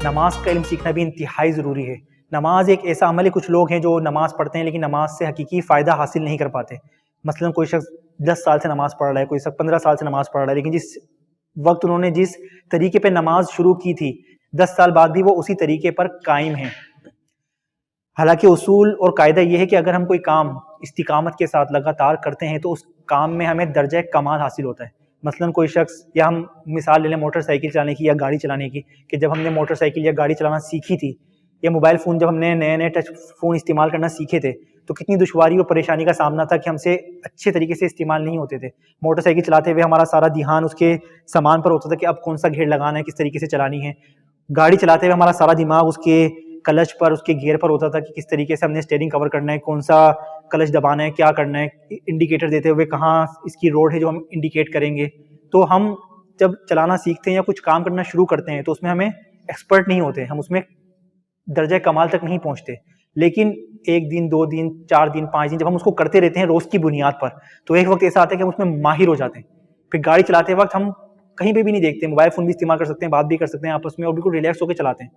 نماز کا علم سیکھنا بھی انتہائی ضروری ہے۔ نماز ایک ایسا عمل ہے، کچھ لوگ ہیں جو نماز پڑھتے ہیں لیکن نماز سے حقیقی فائدہ حاصل نہیں کر پاتے۔ مثلا کوئی شخص 10 سال سے نماز پڑھ رہا ہے، کوئی شخص 15 سال سے نماز پڑھ رہا ہے، لیکن جس وقت انہوں نے جس طریقے پہ نماز شروع کی تھی 10 سال بعد بھی وہ اسی طریقے پر قائم ہیں۔ حالانکہ اصول اور قاعدہ یہ ہے کہ اگر ہم کوئی کام استقامت کے ساتھ لگاتار کرتے ہیں تو اس کام میں ہمیں درجہ کمال حاصل ہوتا ہے۔ مثلا کوئی شخص، یا ہم مثال لے لیں موٹر سائیکل چلانے کی یا گاڑی چلانے کی، کہ جب ہم نے موٹر سائیکل یا گاڑی چلانا سیکھی تھی، یا موبائل فون جب ہم نے نئے ٹچ فون استعمال کرنا سیکھے تھے تو کتنی دشواری اور پریشانی کا سامنا تھا کہ ہم سے اچھے طریقے سے استعمال نہیں ہوتے تھے۔ موٹر سائیکل چلاتے ہوئے ہمارا سارا دھیان اس کے سامان پر ہوتا تھا کہ اب کون سا گیئر لگانا ہے، کس طریقے سے چلانی ہے۔ گاڑی چلاتے ہوئے ہمارا سارا دماغ اس کے کلچ پر، اس کے گیئر پر ہوتا تھا کہ کس طریقے سے ہم نے اسٹیئرنگ کور کرنا ہے، کون سا کلچ دبانا ہے، کیا کرنا ہے، انڈیکیٹر دیتے ہوئے کہاں اس کی روڈ ہے جو ہم انڈیکیٹ کریں گے۔ تو ہم جب چلانا سیکھتے ہیں یا کچھ کام کرنا شروع کرتے ہیں تو اس میں ہمیں ایکسپرٹ نہیں ہوتے، ہم اس میں درجہ کمال تک نہیں پہنچتے، لیکن 1 دن 2 دن 4 دن 5 دن جب ہم اس کو کرتے رہتے ہیں روز کی بنیاد پر، تو ایک وقت ایسا آتا ہے کہ ہم اس میں ماہر ہو جاتے ہیں۔ پھر گاڑی چلاتے وقت ہم کہیں پہ بھی نہیں دیکھتے، موبائل فون بھی استعمال کر سکتے ہیں، بات بھی کر سکتے ہیں آپس میں، اور بالکل ریلیکس ہو کے چلاتے ہیں،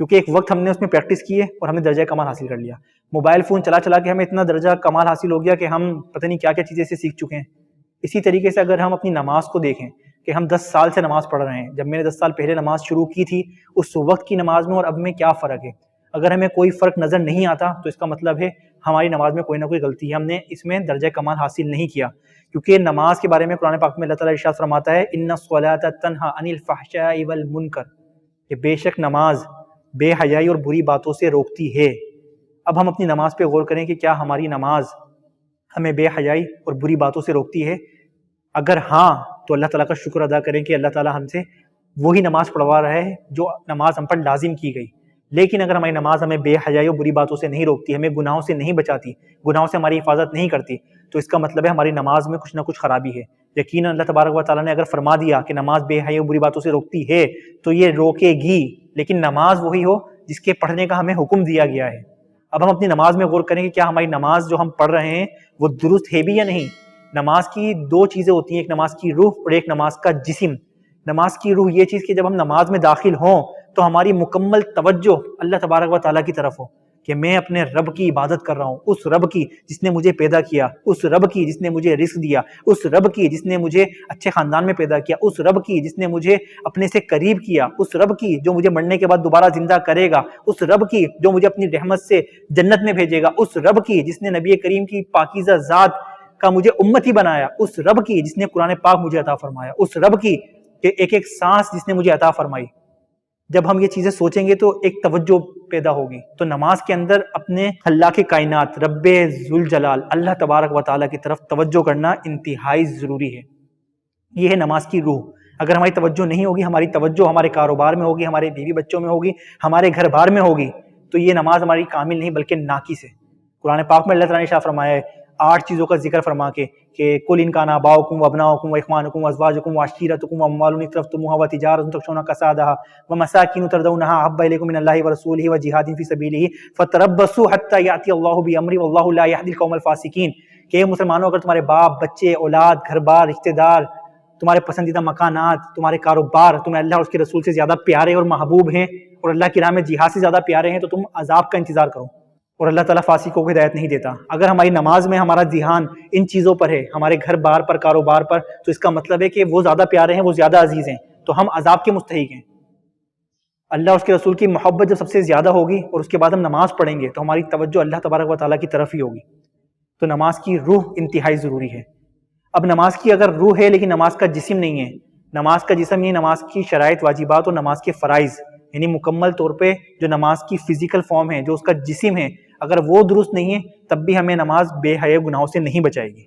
کیونکہ ایک وقت ہم نے اس میں پریکٹس کی ہے اور ہم نے درجہ کمال حاصل کر لیا۔ موبائل فون چلا چلا کے ہمیں اتنا درجہ کمال حاصل ہو گیا کہ ہم پتہ نہیں کیا کیا چیزیں سے سیکھ چکے ہیں۔ اسی طریقے سے اگر ہم اپنی نماز کو دیکھیں کہ ہم 10 سال سے نماز پڑھ رہے ہیں، جب میں نے 10 سال پہلے نماز شروع کی تھی اس وقت کی نماز میں اور اب میں کیا فرق ہے؟ اگر ہمیں کوئی فرق نظر نہیں آتا تو اس کا مطلب ہے ہماری نماز میں کوئی نہ کوئی غلطی ہے، ہم نے اس میں درجہ کمال حاصل نہیں کیا۔ کیونکہ نماز کے بارے میں قرآن پاک میں اللہ تعالیٰ ارشاد فرماتا ہے ان الصلاۃ تنہی عن الفحشاء والمنکر، کہ بے شک نماز بے حیائی اور بری باتوں سے روکتی ہے۔ اب ہم اپنی نماز پہ غور کریں کہ کیا ہماری نماز ہمیں بے حیائی اور بری باتوں سے روکتی ہے؟ اگر ہاں تو اللہ تعالیٰ کا شکر ادا کریں کہ اللہ تعالیٰ ہم سے وہی نماز پڑھوا رہا ہے جو نماز ہم پر لازم کی گئی۔ لیکن اگر ہماری نماز ہمیں بے حیائی اور بری باتوں سے نہیں روکتی، ہمیں گناہوں سے نہیں بچاتی، گناہوں سے ہماری حفاظت نہیں کرتی، تو اس کا مطلب ہے ہماری نماز میں کچھ نہ کچھ خرابی ہے۔ یقیناً اللہ تبارک و تعالیٰ نے اگر فرما دیا کہ نماز بے حیائی اور بری باتوں سے روکتی ہے تو یہ روکے گی، لیکن نماز وہی ہو جس کے پڑھنے کا ہمیں حکم دیا گیا ہے۔ اب ہم اپنی نماز میں غور کریں کہ کیا ہماری نماز جو ہم پڑھ رہے ہیں وہ درست ہے بھی یا نہیں۔ نماز کی 2 چیزیں ہوتی ہیں، ایک نماز کی روح اور ایک نماز کا جسم۔ نماز کی روح یہ چیز کہ جب ہم نماز میں داخل ہوں تو ہماری مکمل توجہ اللہ تبارک و تعالیٰ کی طرف ہو، کہ میں اپنے رب کی عبادت کر رہا ہوں، اس رب کی جس نے مجھے پیدا کیا، اس رب کی جس نے مجھے رزق دیا، اس رب کی جس نے مجھے اچھے خاندان میں پیدا کیا، اس رب کی جس نے مجھے اپنے سے قریب کیا، اس رب کی جو مجھے مرنے کے بعد دوبارہ زندہ کرے گا، اس رب کی جو مجھے اپنی رحمت سے جنت میں بھیجے گا، اس رب کی جس نے نبی کریم کی پاکیزہ ذات کا مجھے امتی بنایا، اس رب کی جس نے قرآن پاک مجھے عطا فرمایا، اس رب کی کہ ایک ایک سانس جس نے مجھے عطا فرمائی۔ جب ہم یہ چیزیں سوچیں گے تو ایک توجہ پیدا ہوگی۔ تو نماز کے اندر اپنے اللہ کے کائنات رب ذوالجلال اللہ تبارک و تعالیٰ کی طرف توجہ کرنا انتہائی ضروری ہے۔ یہ ہے نماز کی روح۔ اگر ہماری توجہ نہیں ہوگی، ہماری توجہ ہمارے کاروبار میں ہوگی، ہمارے بیوی بچوں میں ہوگی، ہمارے گھر بار میں ہوگی، تو یہ نماز ہماری کامل نہیں بلکہ ناقص ہے۔ قرآن پاک میں اللہ تعالیٰ نے ارشاد فرمایا ہے 8 چیزوں کا ذکر فرما کے کہ قل ان کان آباؤکم وابناؤکم واخوانکم وازواجکم وعشیرتکم واموال اقترفتموها وتجارة تخشون کسادها ومساکن ترضونها احب الیکم من اللہ ورسولہ وجہاد فی سبیلہ فتربصوا حتی یأتی اللہ بامرہ واللہ لا یہدی القوم الفاسقین، کہ مسلمانوں اگر تمہارے باپ بچے اولاد گھر بار رشتہ دار تمہارے پسندیدہ مکانات تمہارے کاروبار تمہیں اللہ اور اس کے رسول سے زیادہ پیارے اور محبوب ہیں اور اللہ کی راہ میں جہاد سے زیادہ پیارے ہیں، تو تم عذاب کا انتظار کرو، اور اللہ تعالیٰ فاسقوں کو ہدایت نہیں دیتا۔ اگر ہماری نماز میں ہمارا ذہان ان چیزوں پر ہے، ہمارے گھر بار پر کاروبار پر، تو اس کا مطلب ہے کہ وہ زیادہ پیارے ہیں، وہ زیادہ عزیز ہیں، تو ہم عذاب کے مستحق ہیں۔ اللہ اور اس کے رسول کی محبت جب سب سے زیادہ ہوگی اور اس کے بعد ہم نماز پڑھیں گے تو ہماری توجہ اللہ تبارک و تعالیٰ کی طرف ہی ہوگی۔ تو نماز کی روح انتہائی ضروری ہے۔ اب نماز کی اگر روح ہے لیکن نماز کا جسم نہیں ہے، نماز کا جسم یہ نماز کی شرائط واجبات اور نماز کے فرائض، یعنی مکمل طور پہ جو نماز کی فزیکل فارم ہے، جو اس کا جسم ہے، اگر وہ درست نہیں ہے تب بھی ہمیں نماز بے حیا گناہوں سے نہیں بچائے گی۔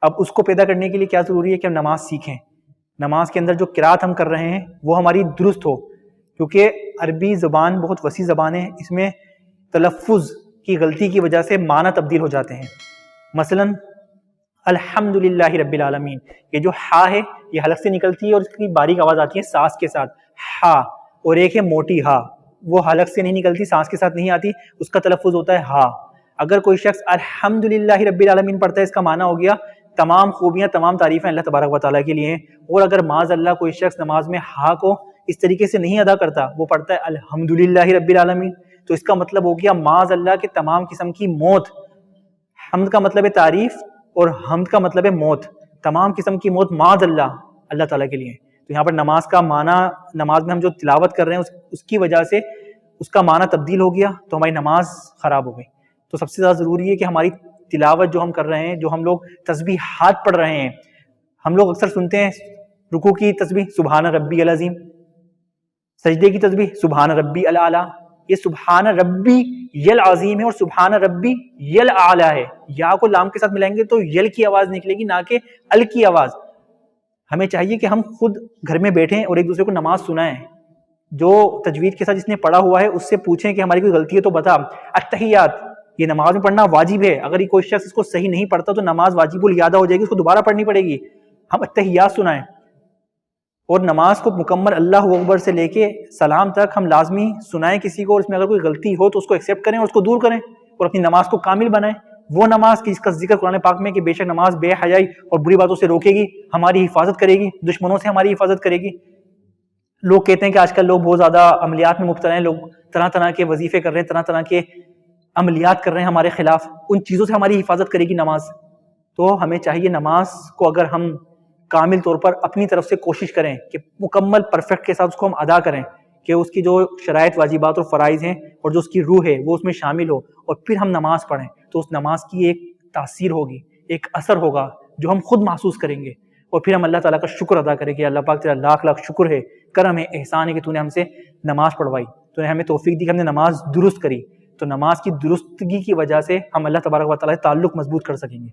اب اس کو پیدا کرنے کے لیے کیا ضروری ہے کہ ہم نماز سیکھیں۔ نماز کے اندر جو قرات ہم کر رہے ہیں وہ ہماری درست ہو، کیونکہ عربی زبان بہت وسیع زبان ہے، اس میں تلفظ کی غلطی کی وجہ سے معنی تبدیل ہو جاتے ہیں۔ مثلا الحمدللہ رب العالمین، یہ جو ہا ہے یہ حلق سے نکلتی ہے اور اس کی باریک آواز آتی ہے سانس کے ساتھ ہا، اور ایک ہے موٹی ہا، وہ حلق سے نہیں نکلتی، سانس کے ساتھ نہیں آتی، اس کا تلفظ ہوتا ہے ہا۔ اگر کوئی شخص الحمدللہ رب العالمین پڑھتا ہے، اس کا معنی ہو گیا تمام خوبیاں تمام تعریفیں اللہ تبارک و تعالیٰ کے لیے ہیں۔ اور اگر معاذ اللہ کوئی شخص نماز میں ہا کو اس طریقے سے نہیں ادا کرتا، وہ پڑھتا ہے الحمدللہ رب العالمین، تو اس کا مطلب ہو گیا معاذ اللہ کہ تمام قسم کی موت، حمد کا مطلب ہے تعریف اور حمد کا مطلب ہے موت، تمام قسم کی موت معاذ اللہ اللہ تعالیٰ کے لیے۔ تو یہاں پر نماز کا معنی، نماز میں ہم جو تلاوت کر رہے ہیں اس کی وجہ سے اس کا معنی تبدیل ہو گیا تو ہماری نماز خراب ہو گئی۔ تو سب سے زیادہ ضروری ہے کہ ہماری تلاوت جو ہم کر رہے ہیں، جو ہم لوگ تسبیحات پڑھ رہے ہیں، ہم لوگ اکثر سنتے ہیں رکوع کی تسبیح سبحان ربی العظیم، سجدے کی تسبیح سبحان ربی الاعلیٰ، یہ سبحان ربی یل عظیم ہے اور سبحان ربی یل اعلیٰ ہے، یا کو لام کے ساتھ ملائیں گے تو یل کی آواز نکلے گی، نہ کہ ال کی آواز۔ ہمیں چاہیے کہ ہم خود گھر میں بیٹھیں اور ایک دوسرے کو نماز سنائیں، جو تجوید کے ساتھ جس نے پڑھا ہوا ہے اس سے پوچھیں کہ ہماری کوئی غلطی ہے تو بتا۔ التحیات یہ نماز میں پڑھنا واجب ہے، اگر یہ کوئی شخص اس کو صحیح نہیں پڑھتا تو نماز واجب الیادہ ہو جائے گی، اس کو دوبارہ پڑھنی پڑے گی۔ ہم التحیات سنائیں اور نماز کو مکمل اللہ اکبر سے لے کے سلام تک ہم لازمی سنائیں کسی کو، اور اس میں اگر کوئی غلطی ہو تو اس کو ایکسیپٹ کریں اور اس کو دور کریں اور اپنی نماز کو کامل بنائیں۔ وہ نماز کی اس کا ذکر قرآن پاک میں کہ بے شک نماز بے حیائی اور بری باتوں سے روکے گی، ہماری حفاظت کرے گی، دشمنوں سے ہماری حفاظت کرے گی۔ لوگ کہتے ہیں کہ آج کل لوگ بہت زیادہ عملیات میں مبتلا ہیں، لوگ طرح طرح کے وظیفے کر رہے ہیں، طرح طرح کے عملیات کر رہے ہیں ہمارے خلاف، ان چیزوں سے ہماری حفاظت کرے گی نماز۔ تو ہمیں چاہیے نماز کو اگر ہم کامل طور پر اپنی طرف سے کوشش کریں کہ مکمل پرفیکٹ کے ساتھ اس کو ہم ادا کریں، کہ اس کی جو شرائط واجبات اور فرائض ہیں اور جو اس کی روح ہے وہ اس میں شامل ہو، اور پھر ہم نماز پڑھیں تو اس نماز کی ایک تاثیر ہوگی، ایک اثر ہوگا جو ہم خود محسوس کریں گے، اور پھر ہم اللہ تعالیٰ کا شکر ادا کریں کہ اللہ پاک تیرا لاکھ لاکھ شکر ہے، کرم ہے، احسان ہے کہ تو نے ہم سے نماز پڑھوائی، تو نے ہمیں توفیق دی کہ ہم نے نماز درست کری۔ تو نماز کی درستگی کی وجہ سے ہم اللہ تبارک و تعالیٰ سے تعلق مضبوط کر سکیں گے۔